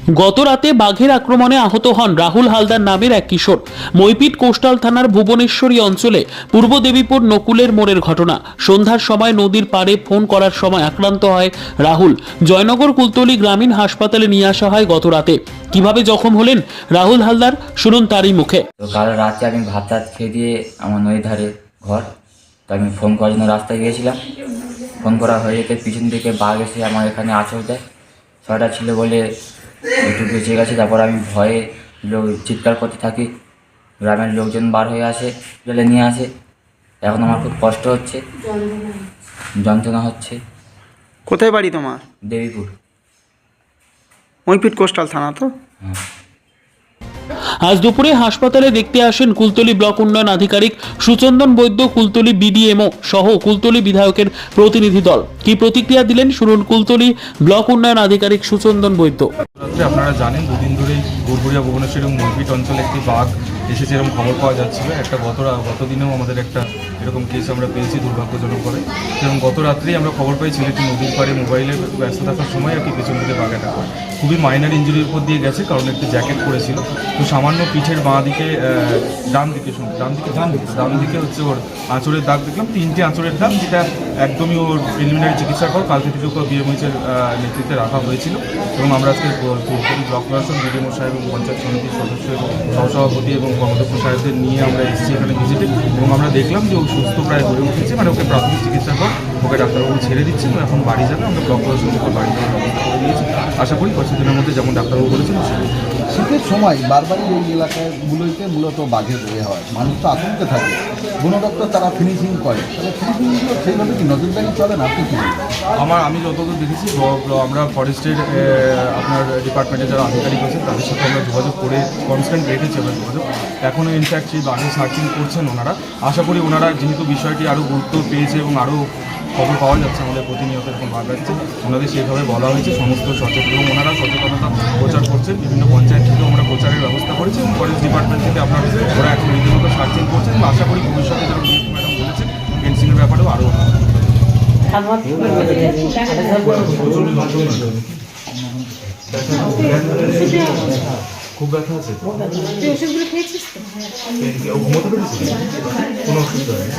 গত রাতে বাঘের আক্রমণে আহত হন রাহুল হালদার নামের এক কিশোর। মইপিট কোস্টাল থানার ভুবনেশ্বরী অঞ্চলে পূর্ব দেবীপুর নকুলের মোড়ের ঘটনা। সন্ধ্যার সময় নদীর পাড়ে ফোন করার সময় আক্রান্ত হয় রাহুল। জয়নগর কুলতলি গ্রামীণ হাসপাতালে নিয়ে আসা হয় গত রাতে। কিভাবে জখম হলেন রাহুল হালদার, শুনুন তারই মুখে। তো কাল রাতে আমি ভাত টাত খেয়ে দিয়ে আমার নদীর ধারে ঘর, তো আমি ফোন করার জন্য রাস্তায় গিয়েছিলাম। ফোন করা হয়ে যেতে পিছন থেকে বাঘ এসে আমার এখানে আঁচড় দেয়। ছয়টা ছিল বলে একটু বেঁচে গেছে। তারপর আমি ভয়ে চিৎকার করতে থাকি। গ্রামের লোকজন বার হয়ে আসে, জেলে নিয়ে আসে। এখন আমার খুব কষ্ট হচ্ছে, যন্ত্রণা হচ্ছে। কোথায় বাড়ি তোমার? দেবীপুর। মইপিট কোস্টাল থানা তো? হ্যাঁ। আজ দুপুরে হাসপাতালে দেখতে আসেন কুলতলি ব্লক উন্নয়ন আধিকারিক সুচন্দন বৈদ্য, কুলতলি বিডিএমও সহ কুলতলি বিধায়কের প্রতিনিধি দল। কি প্রতিক্রিয়া দিলেন শুনুন কুলতলি ব্লক উন্নয়ন আধিকারিক সুচন্দন বৈদ্য। আপনারা জানেন দুদিন ধরেই গুড়গুড়িয়া ভুবনেশ্বর এবং মইপিট অঞ্চলে একটি বাঘ এসেছে এরকম খবর পাওয়া যাচ্ছিল। একটা গত দিনেও আমাদের একটা এরকম কেস আমরা পেয়েছি দুর্ভাগ্যজনক করে। এবং গত রাত্রেই আমরা খবর পাই ছেলেটি নদীর পাড়ে মোবাইলে ব্যস্ত থাকার সময় আর কি পেছন থেকে বাঘ অ্যাটাক হয়। খুবই মাইনার ইঞ্জুরির উপর দিয়ে গেছে, কারণ একটি জ্যাকেট পরেছিল। তো সামান্য পিঠের বাঁ দিকে ডান দিকে হচ্ছে ওর আঁচড়ের দাগ দেখলাম, 3টে আঁচড়ের দাগ, যেটা একদমই ওর প্রিলিমিনারি চিকিৎসার পর কালকে থেকে ওকে বিএমএইচের নেতৃত্বে রাখা হয়েছিল। এবং আমরা আজকে ব্লক প্রশাসন, বিডিএমও সাহেব এবং পঞ্চায়েত সমিতির সদস্য এবং সহসভাপতি এবং কর্মদক্ষ সাহেবদের নিয়ে আমরা এসেছি এখানে ভিজিটে। এবং আমরা দেখলাম যে ও সুস্থ প্রায় হয়ে উঠেছে, মানে ওকে প্রাথমিক চিকিৎসার পর ওকে ডাক্তারবাবু ছেড়ে দিচ্ছেন। এখন বাড়ি যাবে। আমরা ব্লক প্রশাসন ওকে বাড়ি যাওয়ার ব্যবস্থা করে দিয়েছি। আশা করি কিছুদিনের মধ্যে যেমন ডাক্তারবাবু বলেছেন সেটা। শীতের সময় বারবারই এই এলাকাগুলোতে মূলত বাঘের ইয়ে হয়, মানুষ তো আতঙ্কে থাকে। বন দপ্তর তারা ফিনিশিং করে, তাহলে ফিনিশিংগুলো সেইভাবে কি নজরদারি চলে না? আপনি কি বলবেন? আমি যতদূর দেখেছি আমরা ফরেস্টের আপনার ডিপার্টমেন্টে যারা আধিকারিক আছেন তাদের সাথে আমরা যোগাযোগ করে কনস্ট্যান্ট রেখেছি আমরা যোগাযোগ। এখনও ইনফ্যাক্ট সেই বাঘের সার্চিং করছেন ওনারা। আশা করি ওনারা যেহেতু বিষয়টি আরও গুরুত্ব পেয়েছে এবং আরও খবর পাওয়া যাচ্ছে আমাদের প্রতিনিয়ত এরকম বাঘ আসছে, ওনাদের সেইভাবে বলা হয়েছে সমস্ত সচেতন, এবং ওনারা সচেতনতা প্রচার করছেন। বিভিন্ন পঞ্চায়েত থেকেও আমরা প্রচারের ব্যবস্থা করেছি এবং ফরেস্ট ডিপার্টমেন্ট থেকে আপনার ওরা এখন রীতিমতো সার্চিং করছেন। এবং আশা করি ভবিষ্যতে যারা ম্যাডাম বলেছেন ফেন্সিংয়ের ব্যাপারেও আরও খুব ব্যথা আছে। ওষুধগুলো খেয়েছিস তো? ঘুমোতে পেরেছিস? কোনো অসুবিধা নেই।